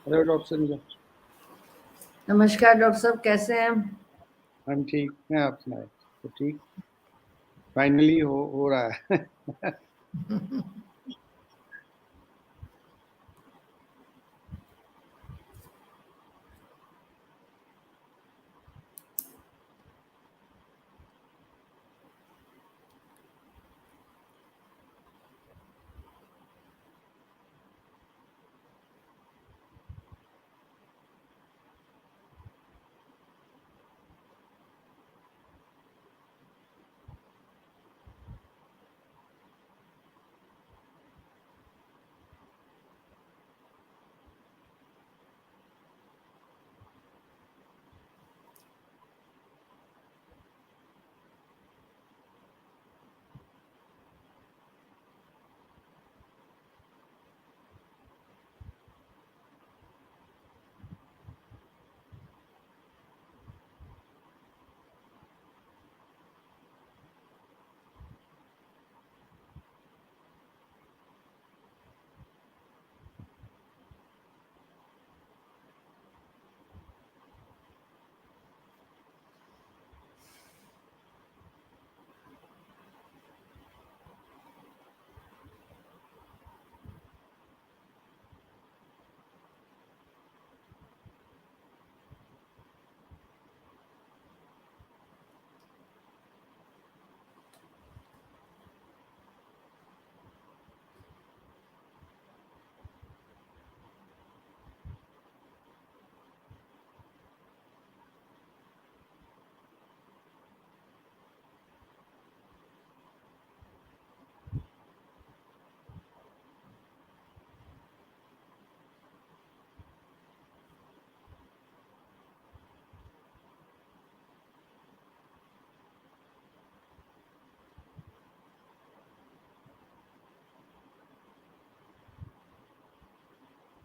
Hello doctor Sunila. नमस्कार doctor साहब, कैसे हैं? हम ठीक हैं, आप सुनाए? तो ठीक फाइनली हो रहा है।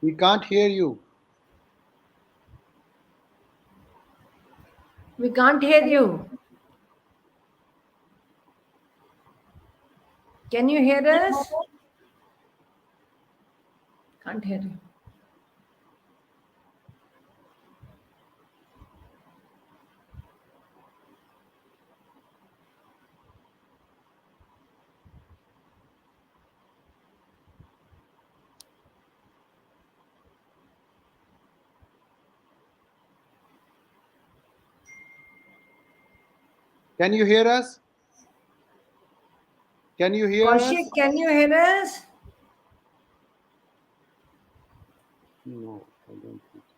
We can't hear you. We can't hear you. Can you hear us? Can't hear you. Can you hear us? Can you hear Kaushik, us? can you hear us? No, I don't think so.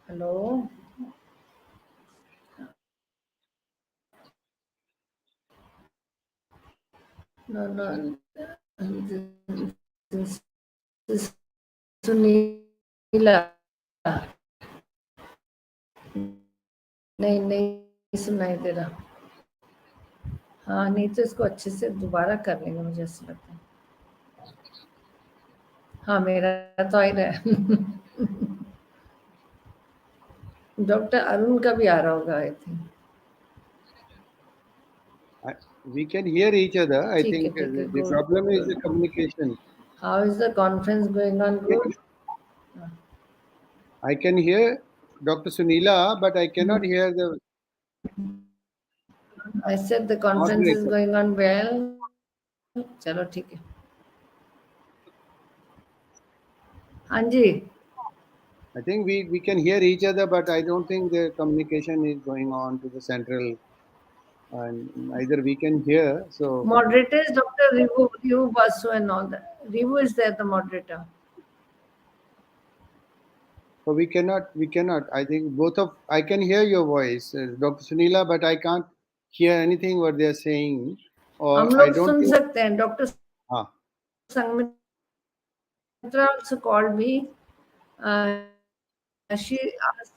Hello? No. This is Sunila. नहीं सुनाई दे रहा। हाँ, नहीं तो इसको अच्छे से दोबारा कर लेंगे, मुझे ऐसा लगता है। हाँ, मेरा तो आ ही रहा है। डॉक्टर अरुण का भी आ रहा होगा, I think. We can hear each other. I think the good, problem is the good. communication. How is the conference going on? Good. I can hear Dr. Sunila, but I cannot hear the I said the conference is moderator. going on well. चलो ठीक है. Anji, I think we can hear each other, but I don't think the communication is going on to the central, and neither we can hear. So, moderator is Dr. Rivu Basu and all that. Rivu is there, the moderator. so we cannot. I think both of I can hear your voice, Dr. Sunila, but I can't hear anything what they are saying, हम or I लोग don't soon think. सकते हैं. Dr. Ah, Sanmitra also called me. She asked,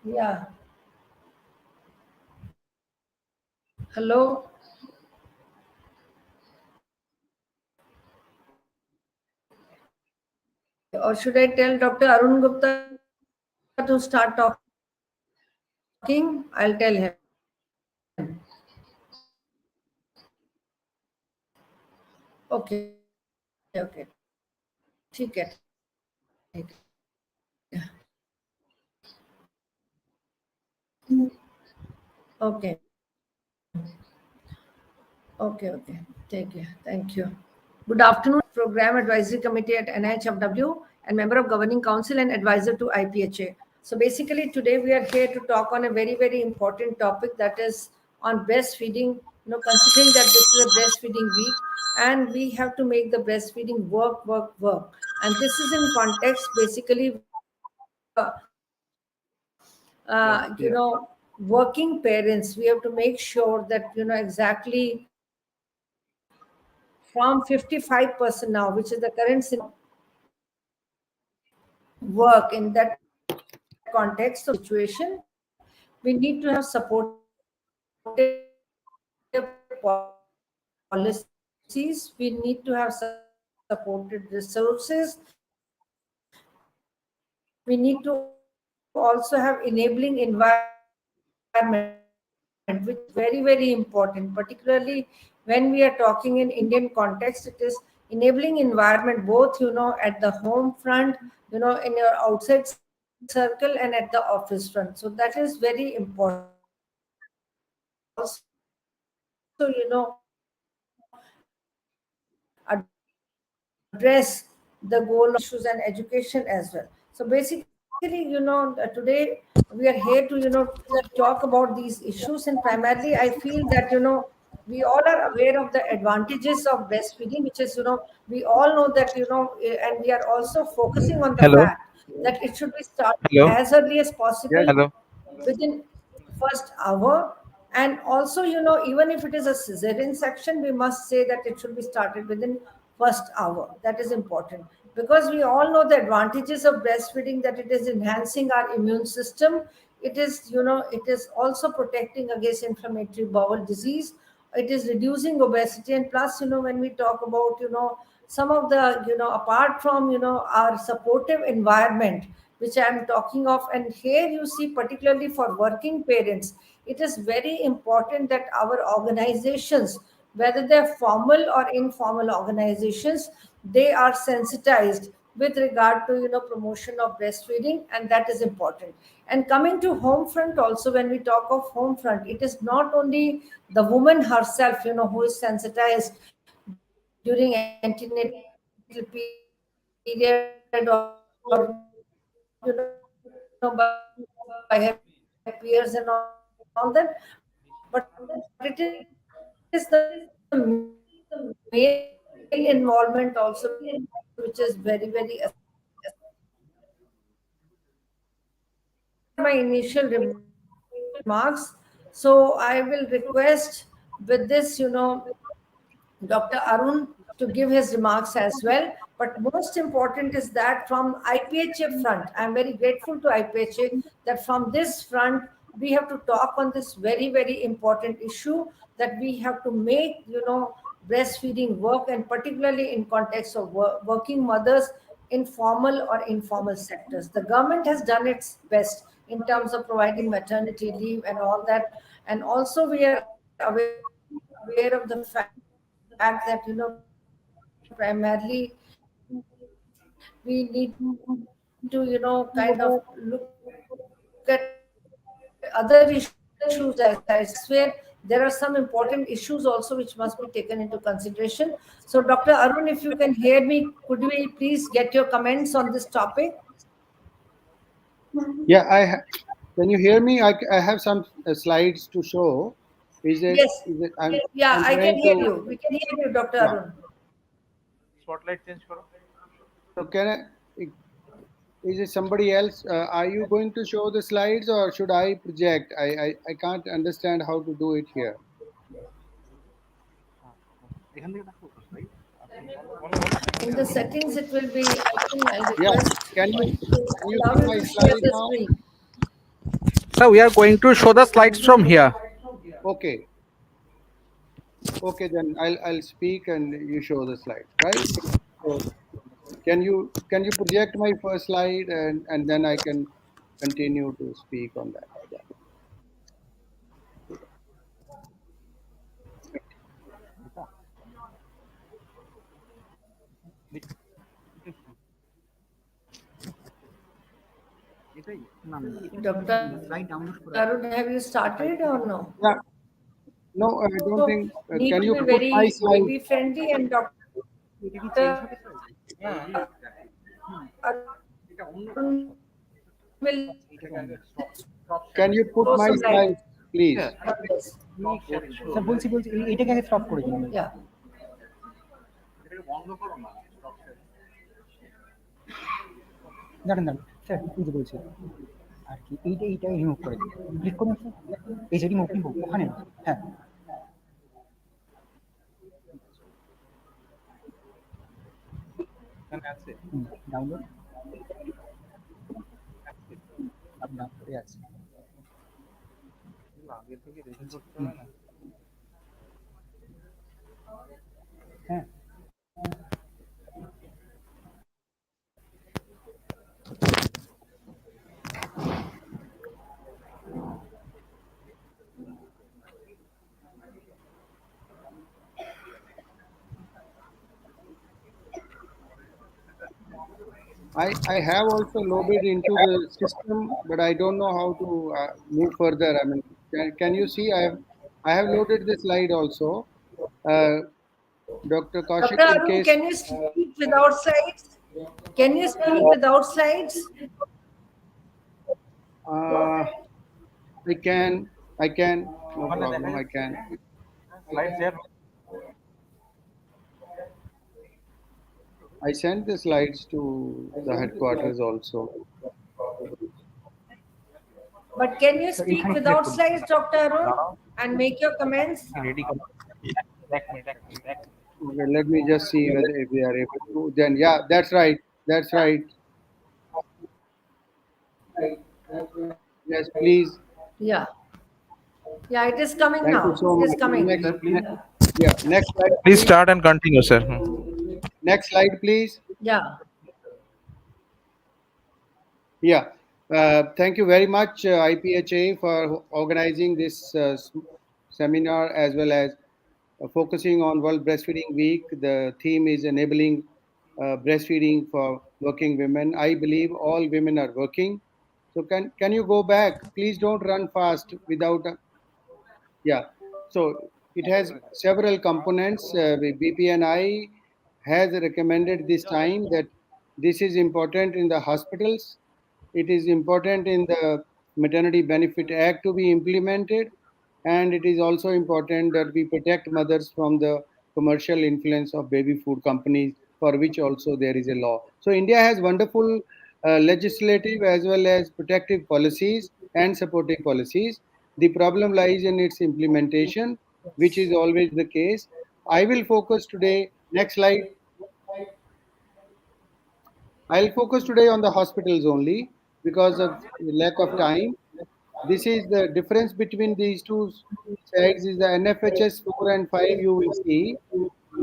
yeah, hello. Okay, or should I tell Dr. Arun Gupta to start talking? I'll tell him. Okay, okay. ठीक है, ठीक है. Okay, okay, okay. Take care. Thank you. Good afternoon. Program Advisory Committee at NIHFW and member of Governing Council and advisor to IPHA. So basically, today we are here to talk on a very, very important topic, that is on breastfeeding. Considering that this is a breastfeeding week, and we have to make the breastfeeding work, work, work. And this is in context, basically, yeah, yeah. working parents. We have to make sure that exactly from 55% now, which is the current scenario, work in that context of situation, we need to have supportive policies. We need to have supported resources. We need to also have enabling environment, which very, very important, particularly when we are talking in Indian context. It is enabling environment, which is very, very important, particularly when we are talking in Indian context. It is enabling environment, both at the home front, in your outside circle, and at the office front. So that is very important. And also, address the goal of issues and education as well. So basically, today we are here to talk about these issues. And primarily, I feel that we all are aware of the advantages of breastfeeding, which is we all know that and we are also focusing on the Hello, fact that it should be started hello, as early as Yes, possible hello. within first hour. And also, even if it is a cesarean section, we must say that it should be started within first hour. That is important, because we all know the advantages of breastfeeding, that it is enhancing our immune system. It is also protecting against inflammatory bowel disease. It is reducing obesity. And plus, when we talk about some of the apart from our supportive environment, which I am talking of, and here you see, particularly for working parents, it is very important that our organizations, whether they're formal or informal organizations, they are sensitized with regard to promotion of breastfeeding, and that is important. And coming to home front also, when we talk of home front, it is not only the woman herself who is sensitized during antenatal period, or by her peers and all that, but it is the male involvement also, which is very, very essential. And these are my initial remarks. So I will request with this, Dr. Arun to give his remarks as well. But most important is that from IPHA front, I'm very grateful to IPHA that from this front, we have to talk on this very, very important issue, that we have to make, breastfeeding work, and particularly in context of working mothers in formal or informal sectors. The government has done its best in terms of providing maternity leave and all that. And also, we are aware of the fact aware of the fact that primarily we need to kind of look at other issues as well, where there are some important issues also which must be taken into consideration. So, Dr. Arun, if you can hear me, could we please get your comments on this topic? Yeah, can you hear me? I have some slides to show. Is it? Yes. Is it? Yeah, I'm I can trying hear to. you. We can hear you, Dr. Yeah. Arun. Spotlight change करो. So can I? Is it somebody else? Are you going to show the slides or should I project? I can't understand how to do it here. एखान থেকে দেখো right? In the settings, it will be, I think I'll Yeah. request Can you to can you see allow you my to share slide the now? screen. So we are going to show the slides from here. Okay. Okay, then I'll speak and you show the slides, right? So can you project my first slide and then I can continue to speak on that. Yeah. এটাই না না এটা Dr. Slide download Arun, করা have আছে you started or no? Yeah. No, I don't Also, think. need Can to you be put my very slide? baby friendly, and Dr. এটা কি change হবে sir হ্যাঁ এটা Arun অন্য will এটাকে আগে stop stop Can you throw put my some light slides, please? on this. Sir বলছি বলছি এটাকে আগে স্টপ করে দিন Yeah. এটাকে বন্ধ করো না স্টপ দাঁড়ান দাঁড়ান স্যার এই যে বলছি আর কি এইটা রিমুভ করে দিন ক্লিক করুন স্যার এই যে রিমুভ ওখানে না। হ্যাঁ এখানে আছে ডাউনলোড ডাউনলোড করে আছে আগে থেকে রেডি করতে হবে না হ্যাঁ I have also loaded into the system, but I don't know how to move further. I mean, can you see? I have loaded the slide also. Uh, Dr. Dr. Kaushik, in Arun, case can you speak without slides? Can you speak without slides? uh, I can, no problem. I can. Slide share I sent the slides to the headquarters also. But can you speak without slides, Dr. Arun, and make your comments? Ready করো এক minute Okay, let me just see whether if we are able to. Then yeah, that's right. That's right. Yes, please. Yeah. Yeah, it is coming Thank you now. so It is much. coming. Yeah, next slide. Please start and continue, sir. Next slide, please. Yeah. Yeah. Thank you very much, IPHA, for organizing this seminar as well as focusing on World Breastfeeding Week. The theme is enabling breastfeeding for working women. I believe all women are working. So can you go back? Please don't run fast without. Yeah. So it has several components. BPNI has recommended this time that this is important in the hospitals. It is important in the Maternity Benefit Act to be implemented. And it is also important that we protect mothers from the commercial influence of baby food companies, for which also there is a law. So India has wonderful legislative as well as protective policies and supportive policies. The problem lies in its implementation, which is always the case. I will focus today. Next slide. I'll focus today on the hospitals only because of lack of time. This is the difference between these two sides is the NFHS 4 and 5. You will see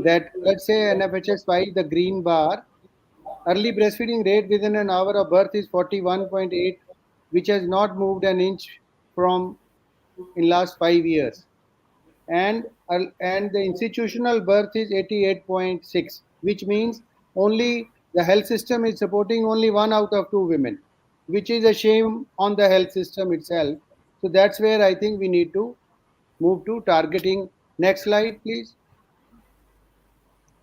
that, let's say NFHS 5, the green bar, early breastfeeding rate within an hour of birth is 41.8, which has not moved an inch from in last 5 years. and the institutional birth is 88.6, which means only the health system is supporting only one out of two women, which is a shame on the health system itself. So that's where I think we need to move to targeting. Next slide, please.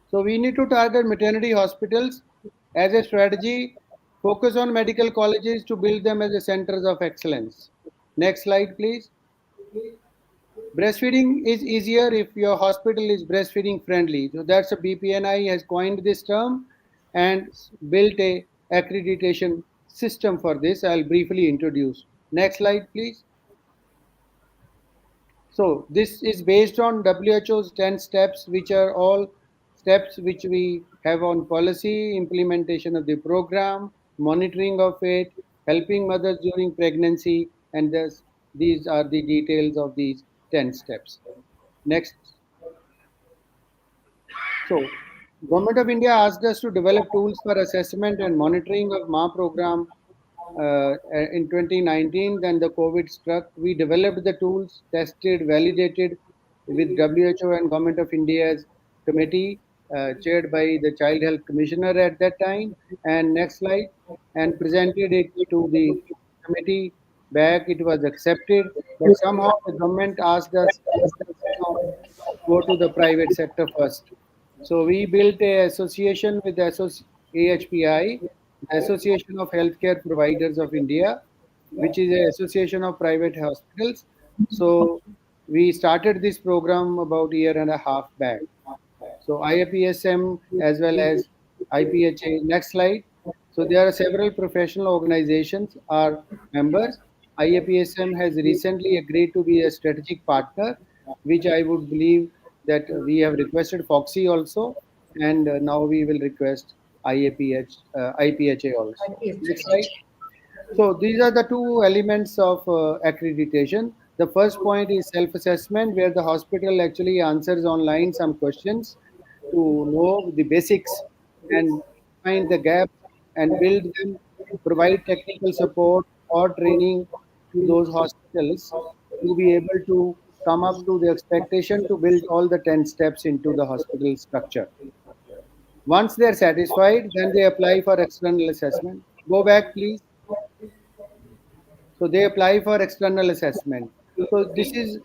So we need to target maternity hospitals as a strategy, focus on medical colleges to build them as a centers of excellence. Next slide, please. Breastfeeding is easier if your hospital is breastfeeding friendly. So that's a BPNI has coined this term and built a accreditation system for this. I'll briefly introduce. Next slide, please. So this is based on WHO's 10 steps, which are all steps which we have on policy, implementation of the program, monitoring of it, helping mothers during pregnancy, and these are the details of these 10 steps. Next. So, Government of India asked us to develop tools for assessment and monitoring of MA program in 2019. Then the COVID struck. We developed the tools, tested, validated with WHO and Government of India's committee, chaired by the Child Health Commissioner at that time. And next slide, and presented it to the committee back. It was accepted, but somehow the government asked us, go to the private sector first. So we built a association with the AHPI, the Association of Healthcare Providers of India, which is an association of private hospitals. So we started this program about a year and a half back. So IAPSM as well as IPHA. Next slide. So there are several professional organizations are members. IAPSM has recently agreed to be a strategic partner, which I would believe that we have requested Foxy also, and now we will request IPHA also. Next slide. So these are the two elements of accreditation. The first point is self-assessment, where the hospital actually answers online some questions to know the basics and find the gaps and build them, provide technical support or training to those hospitals to be able to come up to the expectation to build all the 10 steps into the hospital structure. Once they are satisfied, then they apply for external assessment. Go back, please. So they apply for external assessment. So this is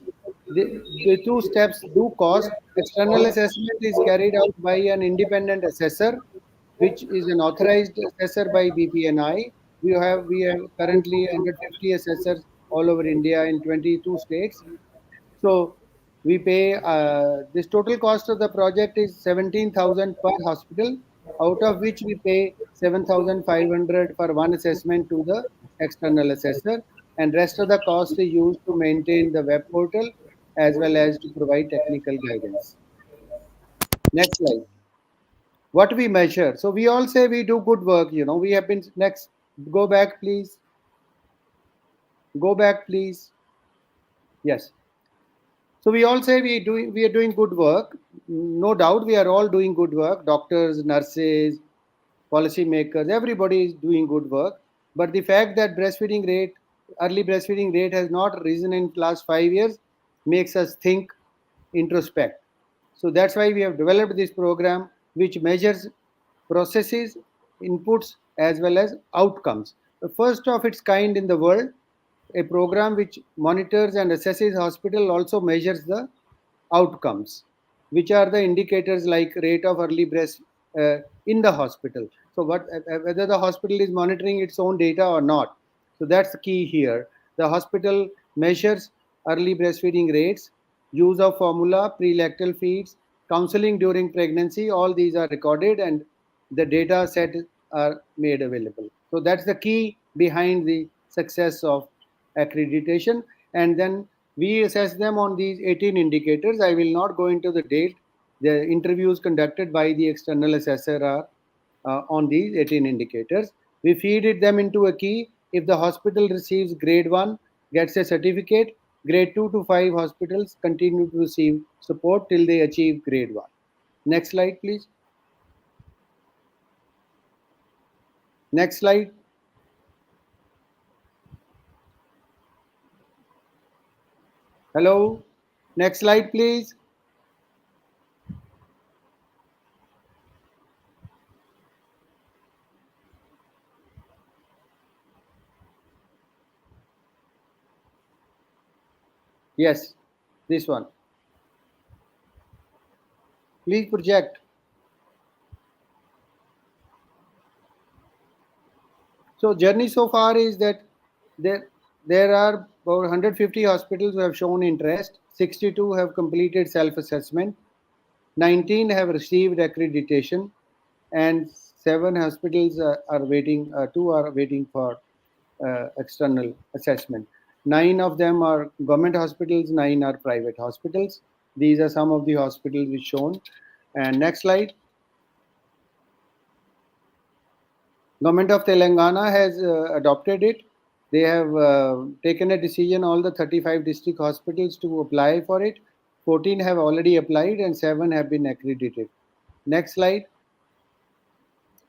the two steps do cost. External assessment is carried out by an independent assessor, which is an authorized assessor by BPNI. We have currently 150 assessors all over India in 22 states. So we pay this total cost of the project is 17,000 per hospital, out of which we pay 7,500 for one assessment to the external assessor, and rest of the cost is used to maintain the web portal as well as to provide technical guidance. Next slide. What we measure. So we all say we do good work. We have been next. Go back, please. Go back, please. Yes. So we all say we are doing good work. No doubt, we are all doing good work. Doctors, nurses, policymakers, everybody is doing good work. But the fact that early breastfeeding rate has not risen in last 5 years, makes us think, introspect. So that's why we have developed this program, which measures processes, inputs, as well as outcomes. The first of its kind in the world, a program which monitors and assesses hospital also measures the outcomes, which are the indicators like rate of early breast in the hospital. So whether the hospital is monitoring its own data or not. So that's the key here. The hospital measures early breastfeeding rates, use of formula, prelactal feeds, counseling during pregnancy. All these are recorded and the data set are made available. So that's the key behind the success of accreditation. And then we assess them on these 18 indicators. I will not go into the date. The interviews conducted by the external assessor are on these 18 indicators. We feed it them into a key. If the hospital receives grade 1, gets a certificate, grade 2 to 5 hospitals continue to receive support till they achieve grade 1. Next slide, please. Next slide. Hello. Next slide, please. Yes, this one. Please project. So journey so far is that there are about 150 hospitals who have shown interest. 62 have completed self-assessment. 19 have received accreditation, and 7 hospitals are waiting. 2 are waiting for external assessment. 9 of them are government hospitals. 9 are private hospitals. These are some of the hospitals which shown. And next slide. Government of Telangana has adopted it. They have taken a decision, all the 35 district hospitals to apply for it. 14 have already applied and 7 have been accredited. Next slide.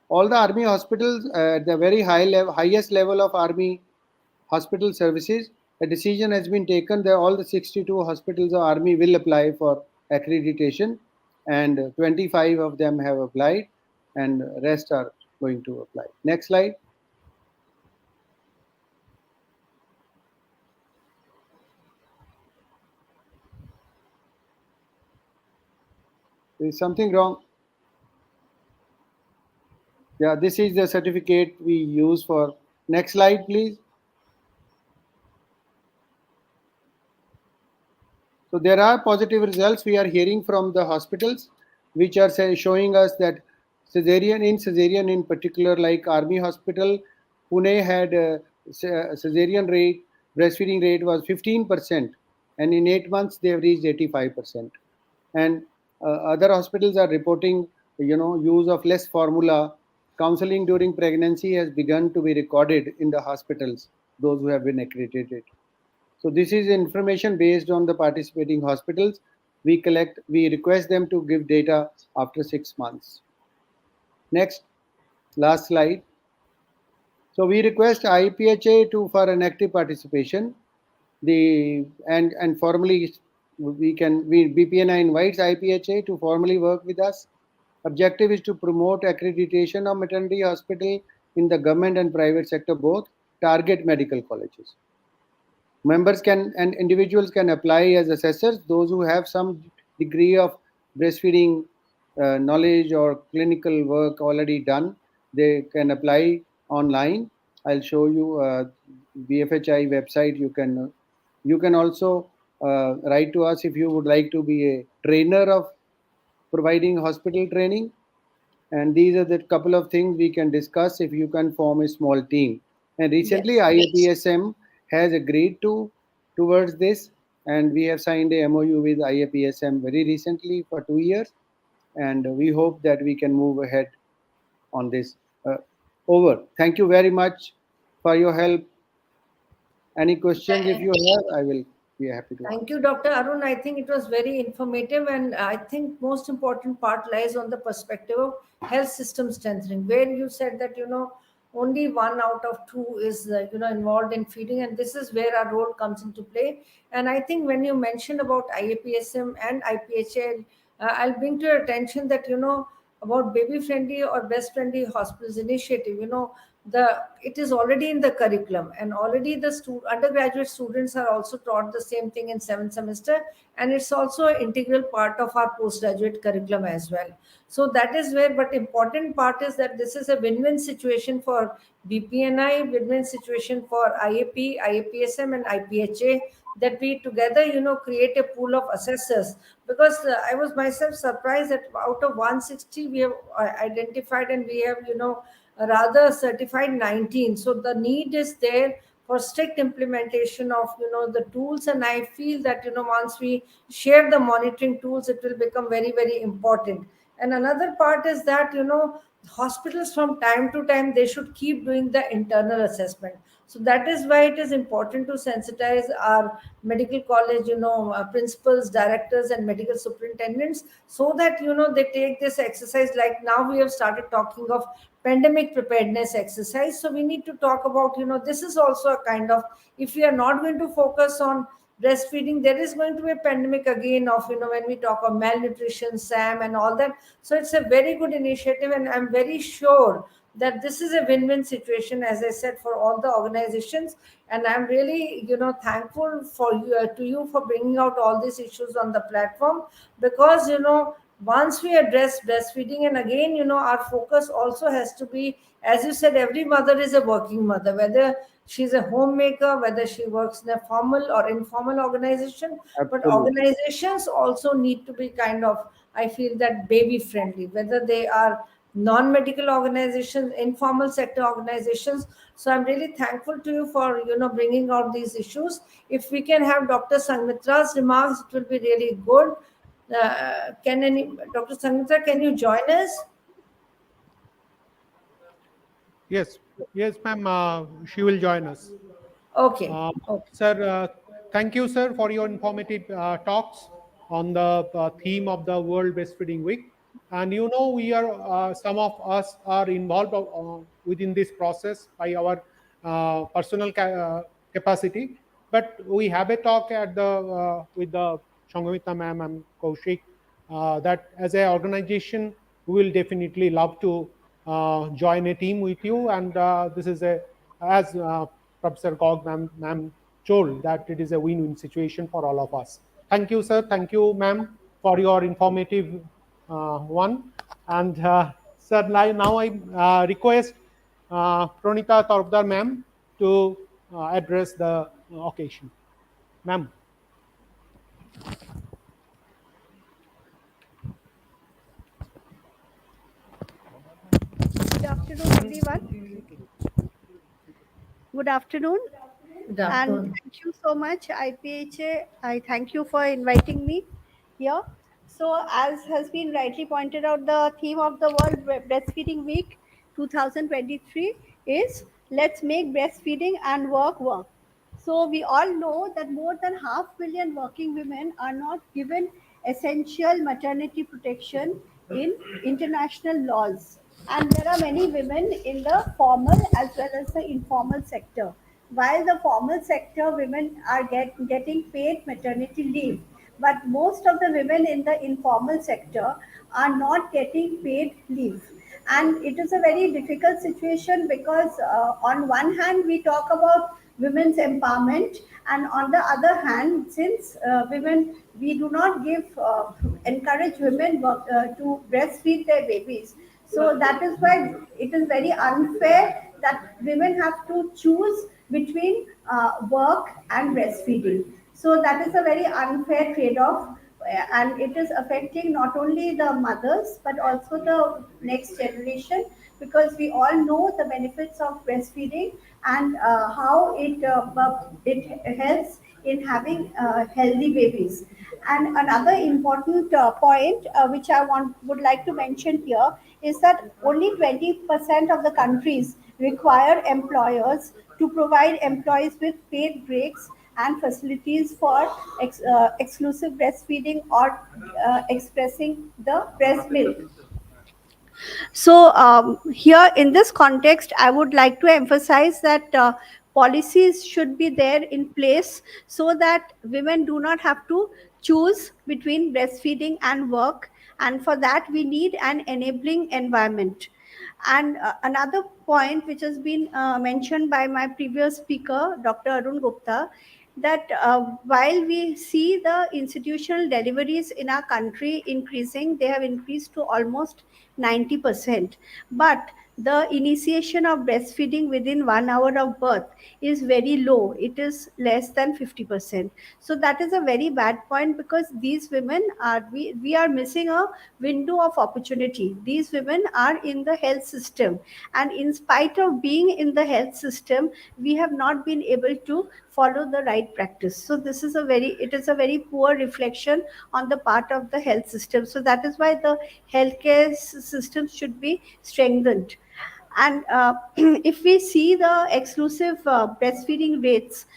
All the army hospitals at the very highest level of army hospital services, a decision has been taken that all the 62 hospitals of army will apply for accreditation, and 25 of them have applied and rest are going to apply. Next slide. There is something wrong. Yeah, this is the certificate we use for. Next slide, please. So there are positive results we are hearing from the hospitals, which are showing us that cesarean in particular, like Army Hospital, Pune had a cesarean rate, breastfeeding rate was 15%, and in 8 months they have reached 85%. And other hospitals are reporting, use of less formula. Counseling during pregnancy has begun to be recorded in the hospitals, those who have been accredited. So this is information based on the participating hospitals. We request them to give data after 6 months. Next, last slide. So we request IPHA to for an active participation. And formally BPNI invites IPHA to formally work with us. Objective is to promote accreditation of maternity hospital in the government and private sector both. Target medical colleges. Members can and individuals can apply as assessors. Those who have some degree of breastfeeding knowledge or clinical work already done, they can apply online. I'll show you BFHI website. You can also write to us if you would like to be a trainer of providing hospital training. And these are the couple of things we can discuss if you can form a small team. And recently Yes. IAPSM has agreed towards this, and we have signed a MOU with IAPSM very recently for 2 years, and we hope that we can move ahead on this. Over. Thank you very much for your help. Any questions if you have, I will be happy to Thank you, answer. Dr. Arun. I think it was very informative, and I think most important part lies on the perspective of health system strengthening, where you said that only 1 out of 2 is involved in feeding, and this is where our role comes into play. And I think when you mentioned about IAPSM and IPHA, I'll bring to your attention that about baby friendly or breast friendly hospitals initiative. The it is already in the curriculum, and already the undergraduate students are also taught the same thing in 7th semester, and it's also an integral part of our postgraduate curriculum as well. So that is where, but important part is that this is a win-win situation for BPNI, win-win situation for IAP, IAPSM, and IPHA, that we together create a pool of assessors. Because I was myself surprised that out of 160 we have identified, and we have rather certified 19. So the need is there for strict implementation of the tools, and I feel that once we share the monitoring tools, it will become very, very important. And another part is that hospitals from time to time, they should keep doing the internal assessment. So that is why it is important to sensitize our medical college principals, directors, and medical superintendents, so that they take this exercise. Like now we have started talking of pandemic preparedness exercise, so we need to talk about this is also a kind of, if we are not going to focus on breastfeeding, there is going to be a pandemic again of, when we talk of malnutrition, SAM, and all that. So it's a very good initiative, and I'm very sure that this is a win-win situation, as I said, for all the organizations. And I'm really, thankful for you, to you, for bringing out all these issues on the platform, because, once we address breastfeeding, and again, our focus also has to be, as you said, every mother is a working mother, whether she's a homemaker, whether she works in a formal or informal organization. But Absolutely. organizations also need to be kind of, I feel, that baby friendly, whether they are non-medical organizations, informal sector organizations. So I'm really thankful to you for, bringing out these issues. If we can have Dr. Sangmitra's remarks, it will be really good. Can any Dr. Sangmitra, can you join us? Yes, yes, ma'am. She will join us. Okay. Uh, Okay. Sir, thank you, sir, for your informative talks on the theme of the World Breastfeeding Week. And we are some of us are involved within this process by our personal capacity. But we have a talk at the with the Shangamita ma'am and Kaushik that as an organization we will definitely love to join a team with you. And this is a as Professor Gog ma'am told that it is a win-win situation for all of us. Thank you, sir. Thank you, ma'am, for your informative one. And sir, now I request Pranita Tarpdar ma'am to address the occasion. Ma'am. Good afternoon, everyone. Good afternoon, Good and afternoon. thank you so much, IPHA. I thank you for inviting me here. So, as has been rightly pointed out, the theme of the World Breastfeeding Week 2023 is Let's Make Breastfeeding and Work Work. So, we all know that more than half million working women are not given essential maternity protection in international laws. And there are many women in the formal as well as the informal sector. While the formal sector women are getting paid maternity leave, but most of the women in the informal sector are not getting paid leave. And it is a very difficult situation because on one hand we talk about women's empowerment, and on the other hand, since women, we do not give encourage women to breastfeed their babies. So that is why it is very unfair that women have to choose between work and breastfeeding. So that is a very unfair trade-off, and it is affecting not only the mothers but also the next generation, because we all know the benefits of breastfeeding and how it helps in having healthy babies. And another important point which I would like to mention here is that only 20% of the countries require employers to provide employees with paid breaks and facilities for exclusive breastfeeding or expressing the breast milk. So, here in this context, I would like to emphasize that policies should be there in place so that women do not have to choose between breastfeeding and work. And for that, we need an enabling environment. And another point which has been mentioned by my previous speaker, Dr. Arun Gupta, that while we see the institutional deliveries in our country increasing, they have increased to almost 90%. But the initiation of breastfeeding within 1 hour of birth is very low. It is less than 50%. So that is a very bad point, because these women we are missing a window of opportunity. These women are in the health system, and in spite of being in the health system, we have not been able to follow the right practice. So this is a very poor reflection on the part of the health system. So that is why the healthcare system should be strengthened. And if we see the exclusive breastfeeding rates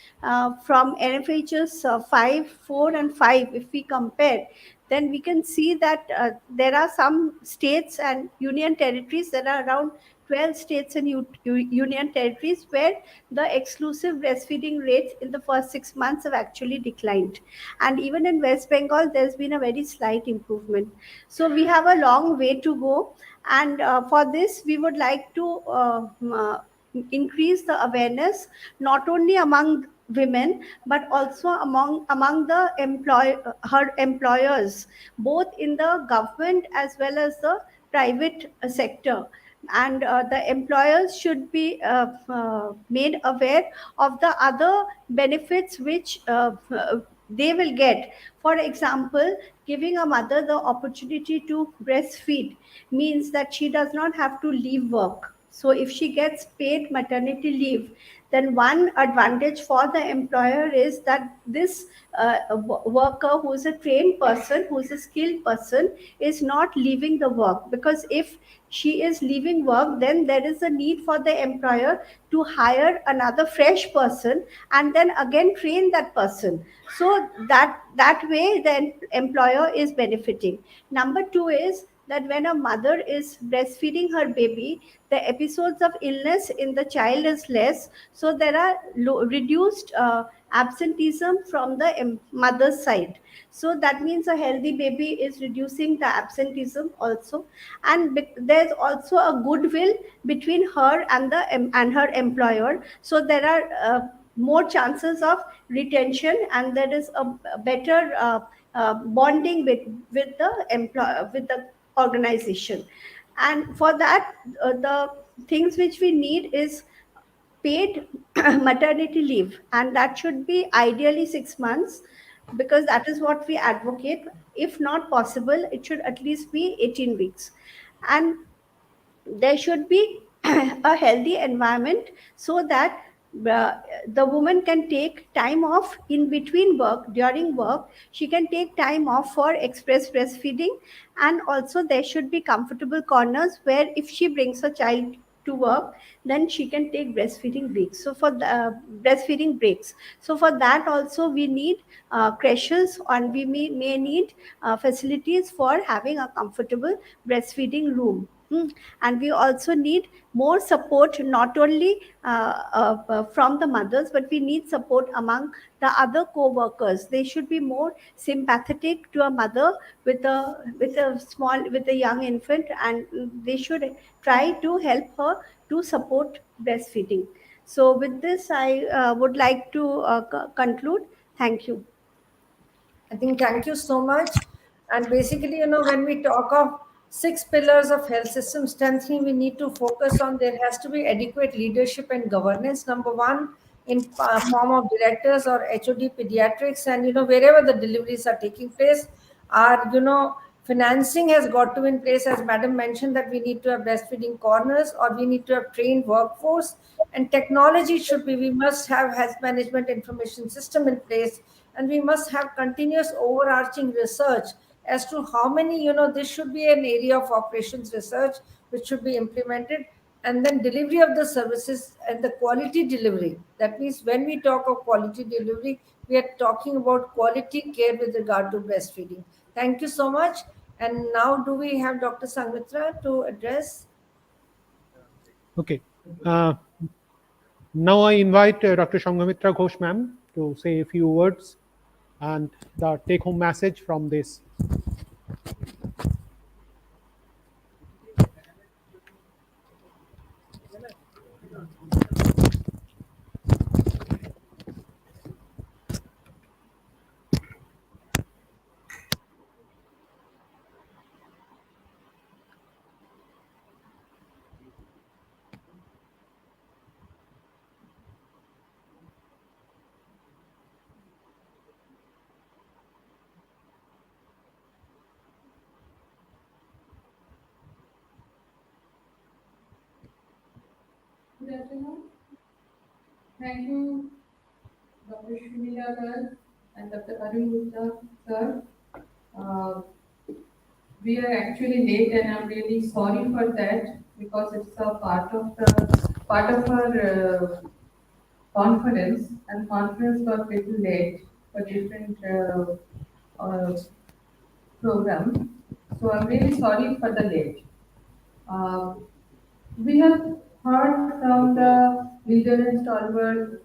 from NFHS 5, 4, and 5, if we compare, then we can see that there are some states and union territories, there are around 12 states and union territories where the exclusive breastfeeding rates in the first 6 months have actually declined. And even in West Bengal, there's been a very slight improvement. So we have a long way to go. And for this, we would like to increase the awareness, not only among women but also among the her employers, both in the government as well as the private sector. And the employers should be made aware of the other benefits which they will get. For example, giving a mother the opportunity to breastfeed means that she does not have to leave work. So if she gets paid maternity leave, then one advantage for the employer is that this worker, who is a trained person, who is a skilled person, is not leaving the work. Because if she is leaving work, then there is a need for the employer to hire another fresh person and then again train that person. So that way the employer is benefiting. Number two is that when a mother is breastfeeding her baby, the episodes of illness in the child is less, so there are reduced absenteeism from the mother's side. So that means a healthy baby is reducing the absenteeism also. And there's also a goodwill between her and the and her employer, so there are more chances of retention, and there is a better bonding with the employer, with the organization. And for that, the things which we need is paid maternity leave, and that should be ideally 6 months, because that is what we advocate. If not possible, it should at least be 18 weeks. And there should be a healthy environment, so that uh, the woman can take time off in between work. During work, she can take time off for express breastfeeding. And also there should be comfortable corners where if she brings a child to work, then she can take breastfeeding breaks. So for the breastfeeding breaks, so for that also we need creches, and we may need facilities for having a comfortable breastfeeding room. And we also need more support, not only from the mothers, but we need support among the other co-workers. They should be more sympathetic to a mother with a young infant, and they should try to help her to support breastfeeding. So with this, I would like to conclude. Thank you. I think thank you so much. And basically, when we talk of 6 pillars of health system strengthening, we need to focus on there has to be adequate leadership and governance. Number one, in form of directors or HOD pediatrics, and wherever the deliveries are taking place, our financing has got to be in place. As Madam mentioned, that we need to have breastfeeding corners, or we need to have trained workforce, and technology should be. We must have health management information system in place, and we must have continuous overarching research as to how many, this should be an area of operations research which should be implemented. And then delivery of the services and the quality delivery. That means when we talk of quality delivery, we are talking about quality care with regard to breastfeeding. Thank you so much. And now do we have Dr. Sangmitra to address? Okay. Now I invite Dr. Sanghamitra Ghosh ma'am to say a few words and the take-home message from this. Good afternoon. Thank you, Dr. Shumila sir and Dr. Arun Gupta sir. Uh, we are actually late, and I'm really sorry for that, because it's a part of our conference, and conference got little late for different uh, program. So I'm really sorry for the late. Uh, we have heard from the leader and stalwart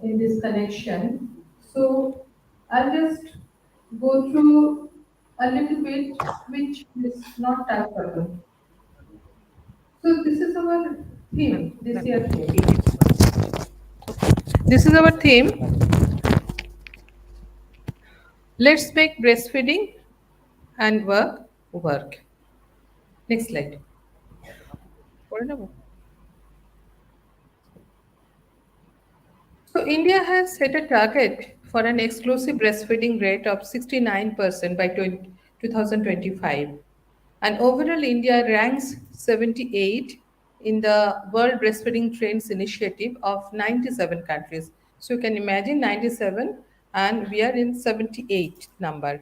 in this connection. So I'll just go through a little bit which is not touchable. So this is our theme, this year theme. This is our theme. Let's make breastfeeding and work work. Next slide. So India has set a target for an exclusive breastfeeding rate of 69% by 2025. And overall, India ranks 78 in the World Breastfeeding Trends Initiative of 97 countries. So you can imagine 97 and we are in 78 number.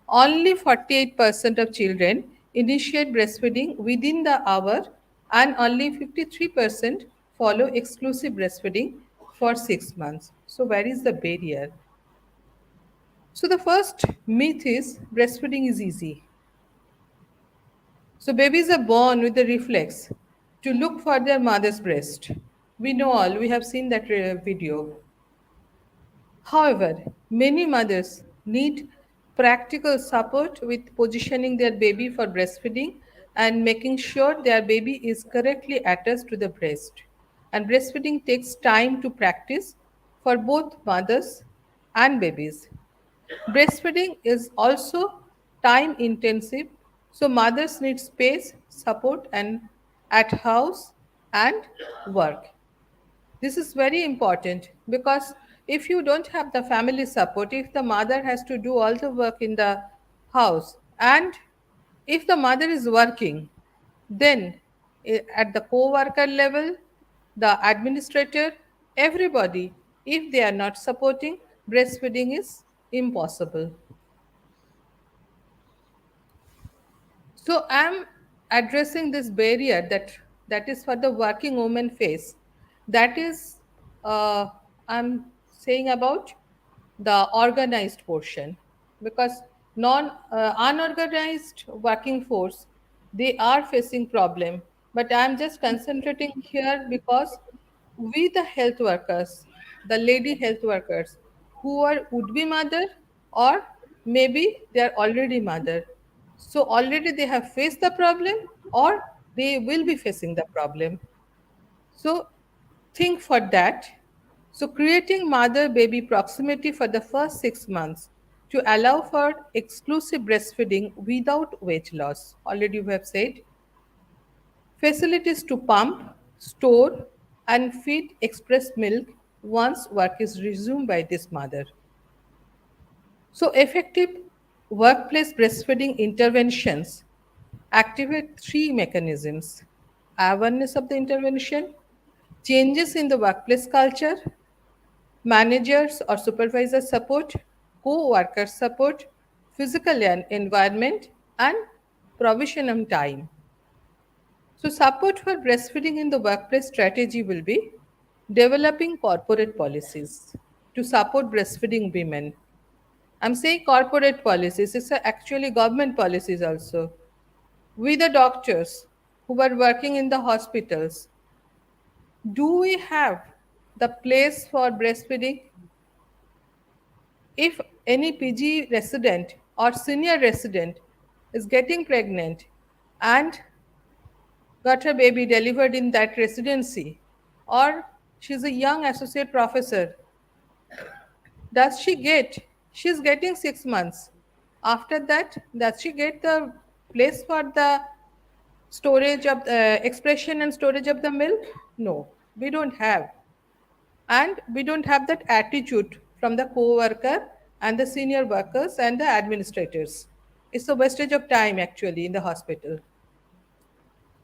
Only 48% of children initiate breastfeeding within the hour, and only 53% follow exclusive breastfeeding for 6 months. So, where is the barrier? So, the first myth is breastfeeding is easy. So, babies are born with the reflex to look for their mother's breast. We know all, we have seen that video. However, many mothers need practical support with positioning their baby for breastfeeding and making sure their baby is correctly attached to the breast. And breastfeeding takes time to practice for both mothers and babies. Breastfeeding is also time intensive, so mothers need space, support, and at house and work. This is very important because if you don't have the family support, if the mother has to do all the work in the house, and if the mother is working, then at the co-worker level, the administrator, everybody, if they are not supporting, breastfeeding is impossible. So I'm addressing this barrier that is for the working woman face. That is, I'm saying about the organized portion, because non unorganized working force, they are facing problem. But I'm just concentrating here because we the health workers, the lady health workers who are would be mother, or maybe they are already mother, so already they have faced the problem or they will be facing the problem. So think for that. So creating mother baby proximity for the first 6 months to allow for exclusive breastfeeding without weight loss. Already we have said facilities to pump, store, and feed express milk once work is resumed by this mother. So, effective workplace breastfeeding interventions activate three mechanisms: awareness of the intervention, changes in the workplace culture, managers or supervisor support, co worker support, physical environment, and provision of time. So, support for breastfeeding in the workplace strategy will be developing corporate policies to support breastfeeding women. I'm saying corporate policies, it's actually government policies also. We, the doctors who are working in the hospitals, do we have the place for breastfeeding? If any PG resident or senior resident is getting pregnant and got her baby delivered in that residency, or she's a young associate professor, does she get? She's getting 6 months. After that, does she get the place for the storage of expression and storage of the milk? No, we don't have. And we don't have that attitude from the co-worker and the senior workers and the administrators. It's a wastage of time actually in the hospital.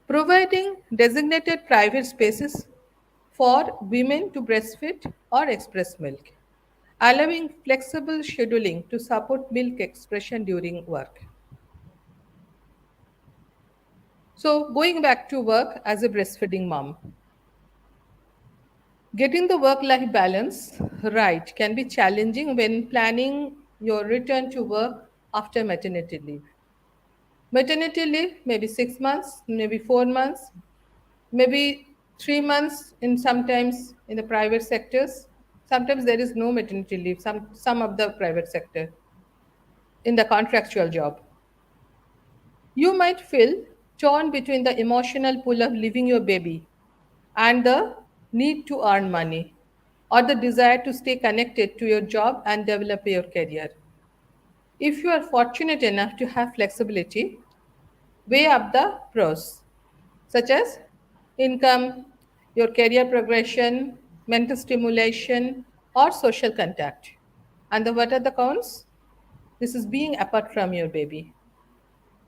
Providing designated private spaces for women to breastfeed or express milk, allowing flexible scheduling to support milk expression during work. So, going back to work as a breastfeeding mom, getting the work life balance right can be challenging when planning your return to work after maternity leave. Maternity leave, maybe 6 months, maybe 4 months, maybe 3 months in sometimes in the private sectors. Sometimes there is no maternity leave, some of the private sector in the contractual job. You might feel torn between the emotional pull of leaving your baby and the need to earn money or the desire to stay connected to your job and develop your career. If you are fortunate enough to have flexibility, weigh up the pros, such as income, your career progression, mental stimulation, or social contact. And what are the cons? This is being apart from your baby.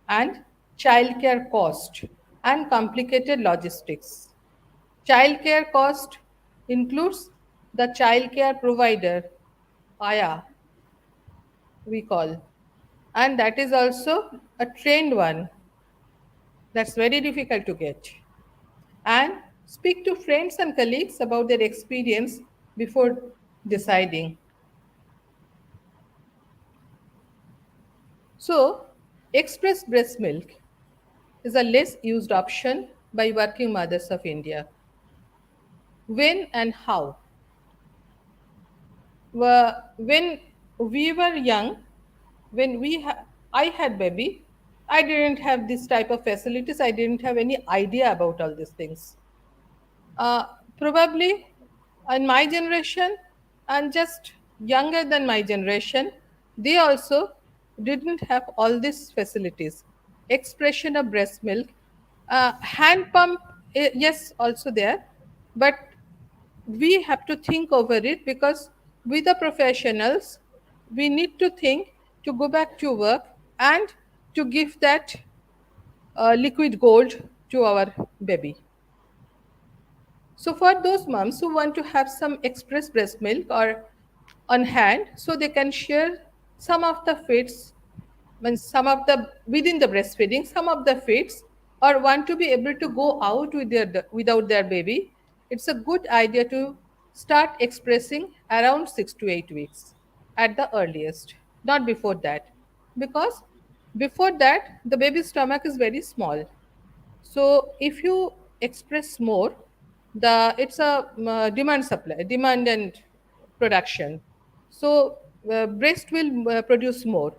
And childcare cost and complicated logistics. Childcare cost includes the childcare provider, IPHA, we call, and that is also a trained one that's very difficult to get. And speak to friends and colleagues about their experience before deciding. So, express breast milk is a less used option by working mothers of India. When and how? When we were young, I had baby, I didn't have this type of facilities. I didn't have any idea about all these things. Uh, Probably in my generation and just younger than my generation, they also didn't have all these facilities. Expression of breast milk, hand pump, yes, also there, but we have to think over it because with the professionals, we need to think to go back to work and to give that liquid gold to our baby. So for those moms who want to have some express breast milk or on hand, so they can share some of the feeds, when some of the within the breastfeeding, some of the feeds, or want to be able to go out with without their baby, it's a good idea to start expressing around 6 to 8 weeks at the earliest, not before that, because before that the baby's stomach is very small. So if you express more, the it's a demand supply, demand and production. So breast will produce more.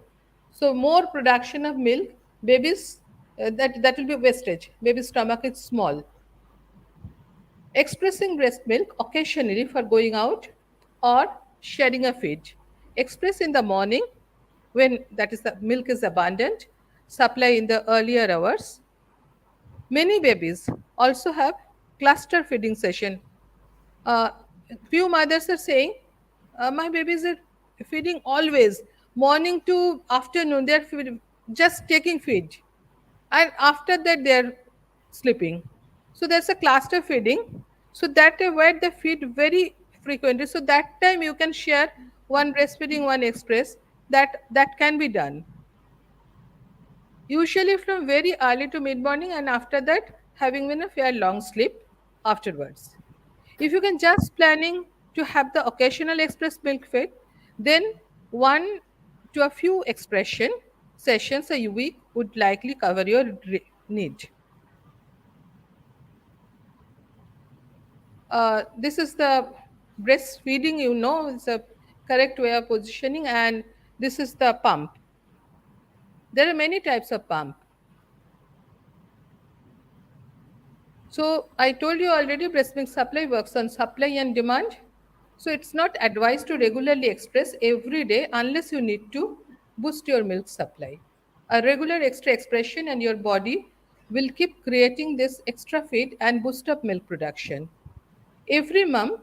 So more production of milk, babies that will be wastage. Baby's stomach is small. Expressing breast milk occasionally for going out or sharing a feed. Express in the morning when that is the milk is abundant. Supply in the earlier hours. Many babies also have cluster feeding session. Uh, Few mothers are saying, my babies are feeding always, morning to afternoon. They're just taking feed, and after that they're sleeping. So there's a cluster feeding. So that where they feed very frequently. So that time you can share one breastfeeding, one express. That can be done usually from very early to mid morning, and after that having been a fair long sleep afterwards. If you can just planning to have the occasional express milk feed, then one to a few expression sessions a week would likely cover your need. This is the breastfeeding, it's a correct way of positioning, and this is the pump. There are many types of pump. So I told you already, breast milk supply works on supply and demand. So it's not advised to regularly express every day unless you need to boost your milk supply. A regular extra expression and your body will keep creating this extra feed and boost up milk production. Every mom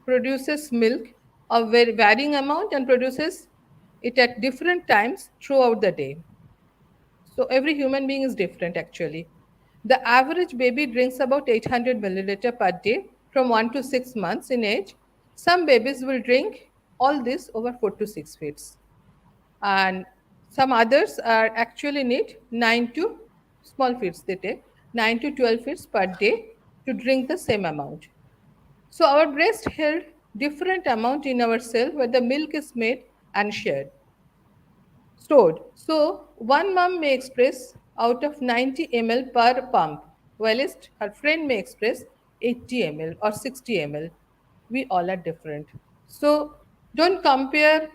produces milk of very varying amount and produces it at different times throughout the day. So every human being is different actually. The average baby drinks about 800 milliliter per day from 1 to 6 months in age. Some babies will drink all this over 4 to 6 feeds. And some others are actually need 9 to small feeds they take 9 to 12 feeds per day to drink the same amount. So our breast held different amount in our cell where the milk is made and shared. stored. So one mom may express out of 90 ml per pump, whilst her friend may express 80 ml or 60 ml. We all are different. So don't compare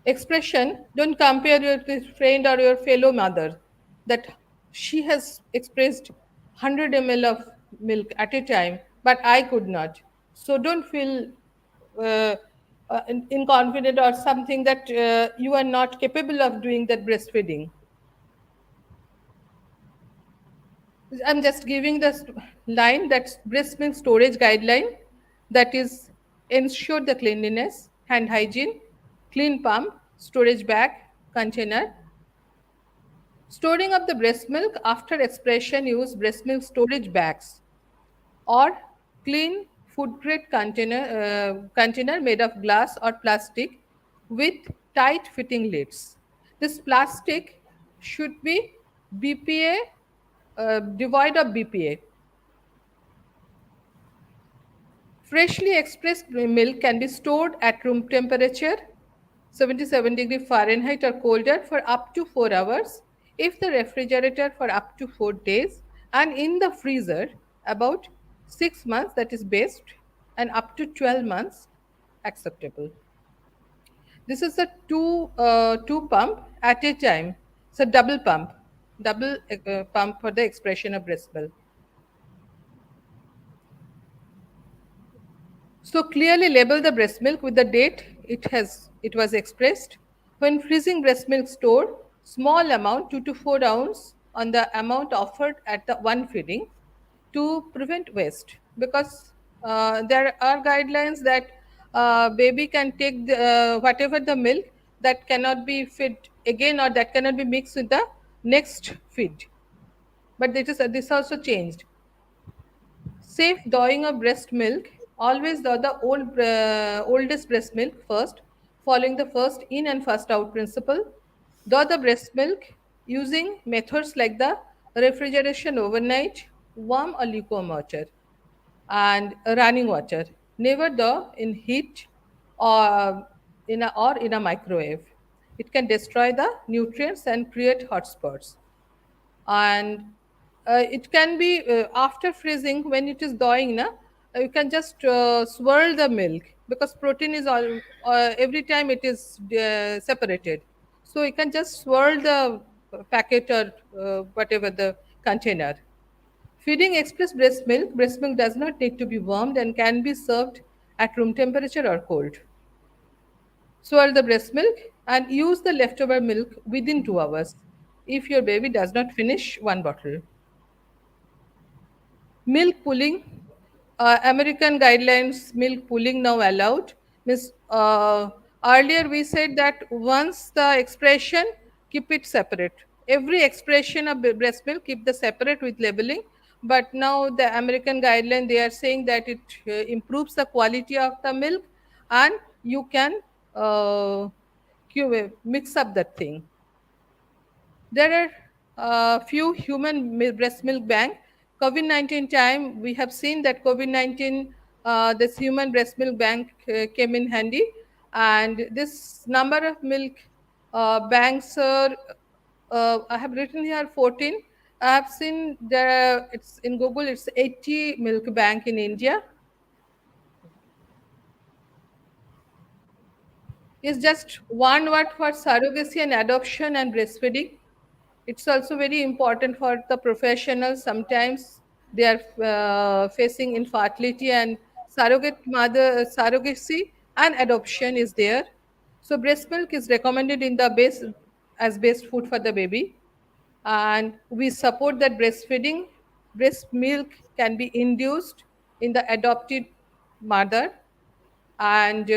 expression, don't compare your friend or your fellow mother that she has expressed 100 ml of milk at a time, but I could not. So don't feel uh, inconfident or something that you are not capable of doing that breastfeeding. I'm just giving the line that's breast milk storage guideline, that is ensure the cleanliness, hand hygiene, clean pump, storage bag, container. Storing of the breast milk after expression, use breast milk storage bags or clean food grade container made of glass or plastic with tight fitting lids. This plastic should be BPA, devoid of BPA. Freshly expressed milk can be stored at room temperature, 77 degree Fahrenheit or colder, for up to 4 hours, if the refrigerator for up to 4 days, and in the freezer about 6 months, that is best, and up to 12 months acceptable. This is a two pump at a time. So double pump for the expression of breast milk. So clearly label the breast milk with the date it was expressed. When freezing breast milk stored, small amount 2 to 4 ounce on the amount offered at the one feeding to prevent waste, because there are guidelines that baby can take whatever the milk that cannot be fed again or that cannot be mixed with the next feed. But this also changed. Safe thawing of breast milk. Always thaw the oldest breast milk first, following the first in and first out principle. Thaw the breast milk using methods like the refrigeration overnight, warm or lukewarm water, and running water. Never thaw in heat or in a microwave. It can destroy the nutrients and create hotspots. And it can be after freezing, when it is thawing na, you can just swirl the milk, because protein is all every time it is separated, so you can just swirl the packet or whatever the container. Feeding express breast milk does not need to be warmed and can be served at room temperature or cold. Swirl the breast milk and use the leftover milk within 2 hours if your baby does not finish one bottle. Milk pooling, American guidelines, milk pooling now allowed. Means earlier we said that once the expression, keep it separate. Every expression of breast milk, keep the separate with labeling. But now the American guideline, they are saying that it improves the quality of the milk, and you can mix up that thing. There are few human breast milk bank. COVID-19 time, we have seen that COVID-19, this human breast milk bank came in handy, and this number of milk banks are, I have written here 14. I have seen there, it's in Google, it's 80 milk bank in India. Is just one word for surrogacy and adoption and breastfeeding. It's also very important for the professionals. Sometimes they are facing infertility, and surrogacy and adoption is there. So breast milk is recommended in the base as best food for the baby, and we support that breastfeeding. Breast milk can be induced in the adopted mother, and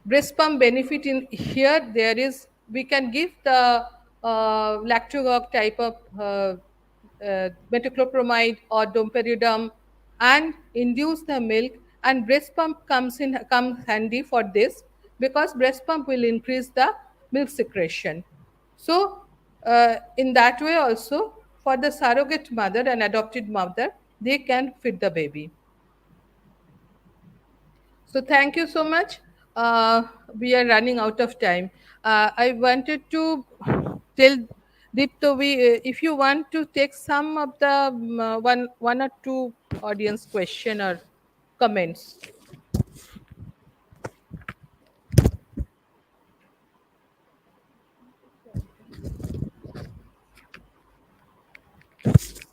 breast pump benefit in here, there is, we can give the lactogog type of metoclopramide or domperidone and induce the milk, and breast pump comes handy for this, because breast pump will increase the milk secretion. So in that way also, for the surrogate mother and adopted mother, they can feed the baby. So thank you so much we are running out of time. I wanted to tell Dipto, if you want to take some of the one or two audience question or comments.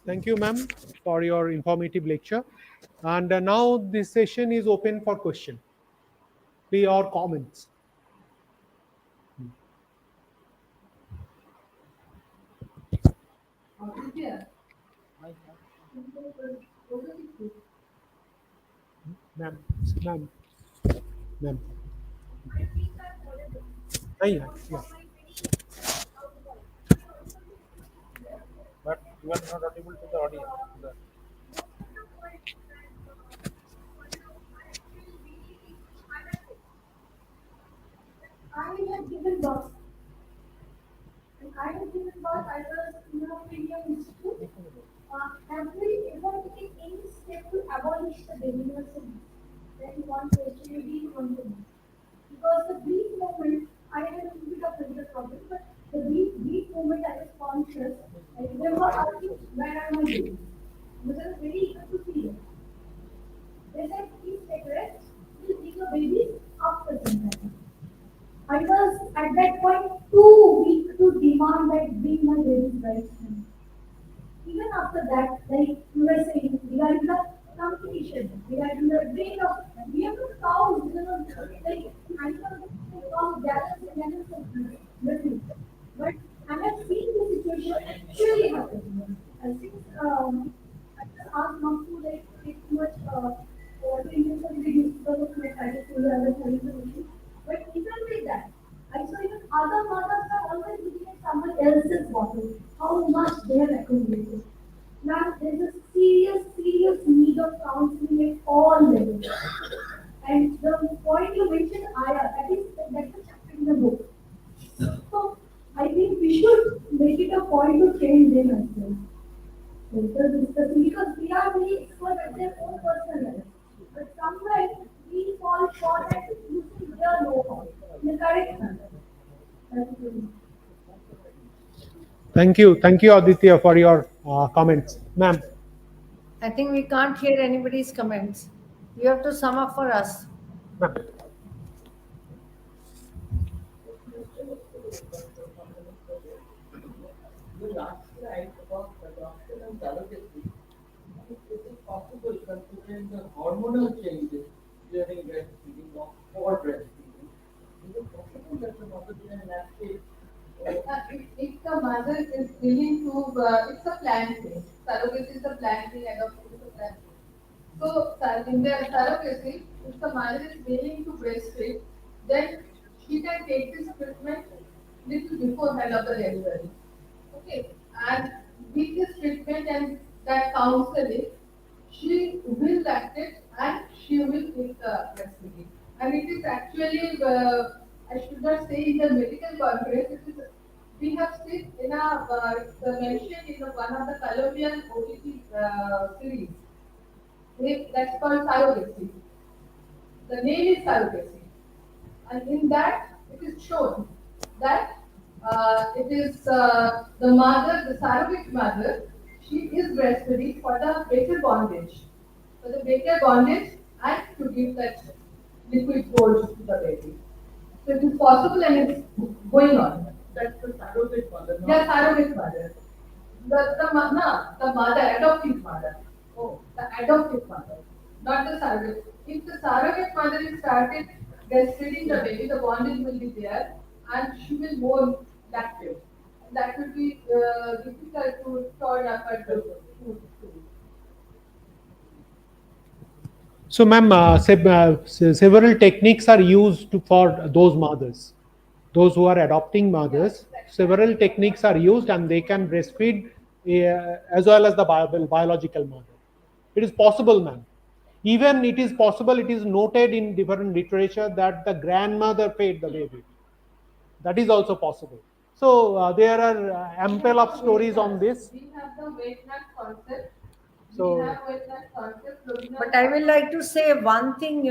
Thank you, ma'am, for your informative lecture. And now this session is open for question, please, or comments. Yeah. Ma'am, ma'am, ma'am. Yeah, yeah. But you are not audible to the audience. I had given birth. And I had given birth, I was in a premium institute. Have we ever taken any step to abolish the baby nursery? That is one question we really want to know. Because the brief moment, I had a little bit of physical problem, but the brief moment I was conscious, I remember asking, where are my babies? Because I was very eager to see them. They said, please take rest, we'll bring your babies after some time. I was at that point too weak to demand that bring my babies right now. Even after that, like you were saying, regarding the competition, regarding the brain of we have to cows, like animals cows gallons and gallons of milk. But I have seen this situation actually happen. Since I just asked not to like take too much water intensity reduce because of my thyroid, I was having some issue. But even with that, I saw even other mothers are always looking at someone else's bottle, how much they have accumulated. Now, there's a serious need of counseling at all levels. And the point you mentioned, Aya, that's a chapter in the book. So, I think we should make it a point to train them as well. Later discussing because they are very expert at their own personal level. But somewhere we fall short at using their know-how in the correct manner. That's it. Thank you, Aditya, for your comments, ma'am. I think we can't hear anybody's comments. You have to sum up for us. Ma'am. The last slide about adoption and surrogacy, if it is possible considering the hormonal changes during breastfeeding or for breastfeeding, is it possible that the mother can lactate? If the mother is willing to, it's a planned thing. Surrogacy is a planned thing, adoption is a planned thing. So, in the surrogacy, if the mother is willing to breastfeed, then she can take this treatment little beforehand of the delivery. Okay, and with this treatment and that counseling, she will lactate and she will take the breastfeeding. And it is actually, I should not say in the medical conference, it is, we have seen in a, the mention in one of the colonial OTT series. That's called surrogacy. The name is surrogacy. And in that, it is shown that it is the mother, the surrogate mother, she is breastfeeding for the better bondage. For the better bondage and to give that liquid gold to the baby. So it is possible and it's going on. That's the surrogate mother. Yeah, surrogate mother. The mother, adoptive mother. Oh, the adoptive mother, not the surrogate. If the surrogate mother is started breastfeeding the baby, the bondage will be there, and she will more lactate. That will be difficult to store up at the food. So, ma'am, several techniques are used for those mothers, those who are adopting mothers. Several techniques are used, and they can breastfeed as well as the biological mother. It is possible, ma'am. Even it is possible. It is noted in different literature that the grandmother fed the baby. That is also possible. So there are ample of stories on this. We have the weight nut concept. So, We have weight nut concept. But I will like to say one thing,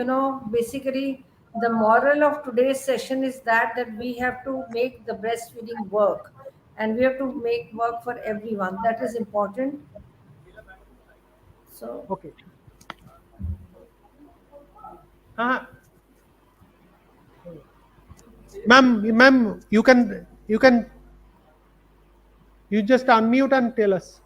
basically, the moral of today's session is that we have to make the breastfeeding work, and we have to make work for everyone. That is important. So Okay. Uh, ma'am, you just unmute and tell us.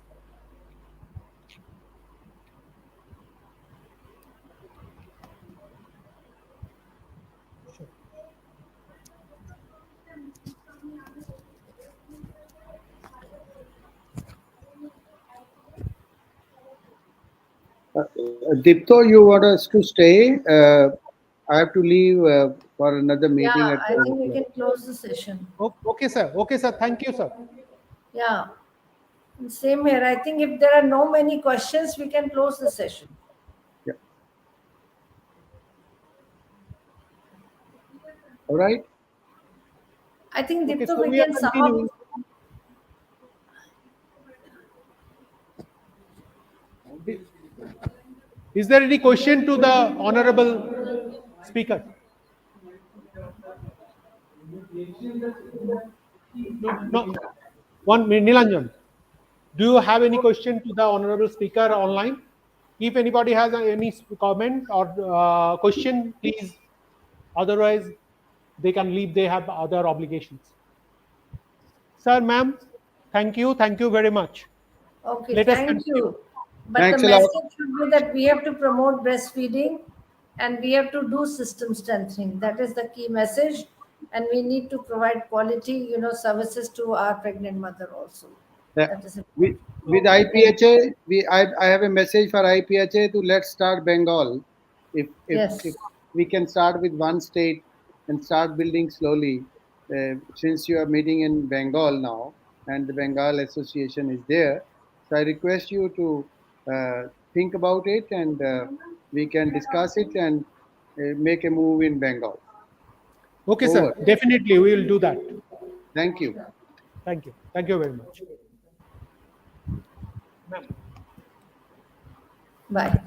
Dipto, you want us to stay? I have to leave for another meeting yeah, at I 12 think we o'clock. can close the session. Okay, sir. Okay, sir. Thank you, sir. Yeah, same here. I think if there are no many questions, we can close the session. Yeah. All right. I think Okay, Dipto, so we we are can sum up. continuing. Is there any question to the honorable speaker? No. One minute, Nilanjan. Do you have any question to the honorable speaker online? If anybody has any comment or question, please. Otherwise, they can leave. They have other obligations. Sir, ma'am, thank you. Thank you very much. Okay, Let us thank continue. you. But the Thanks a lot. message should be that we have to promote breastfeeding and we have to do system strengthening. That is the key message. And we need to provide quality, services to our pregnant mother also. Yeah. That is With, important. with Thank you. IPHA, I have a message for IPHA to let's start Bengal. If Yes. we can start with one state and start building slowly, since you are meeting in Bengal now and the Bengal Association is there, so I request you to think about it and we can discuss it and make a move in Bengal. Okay, sir. Over. Definitely, we will do that. Thank you. Thank you. Thank you very much. Ma'am. Bye.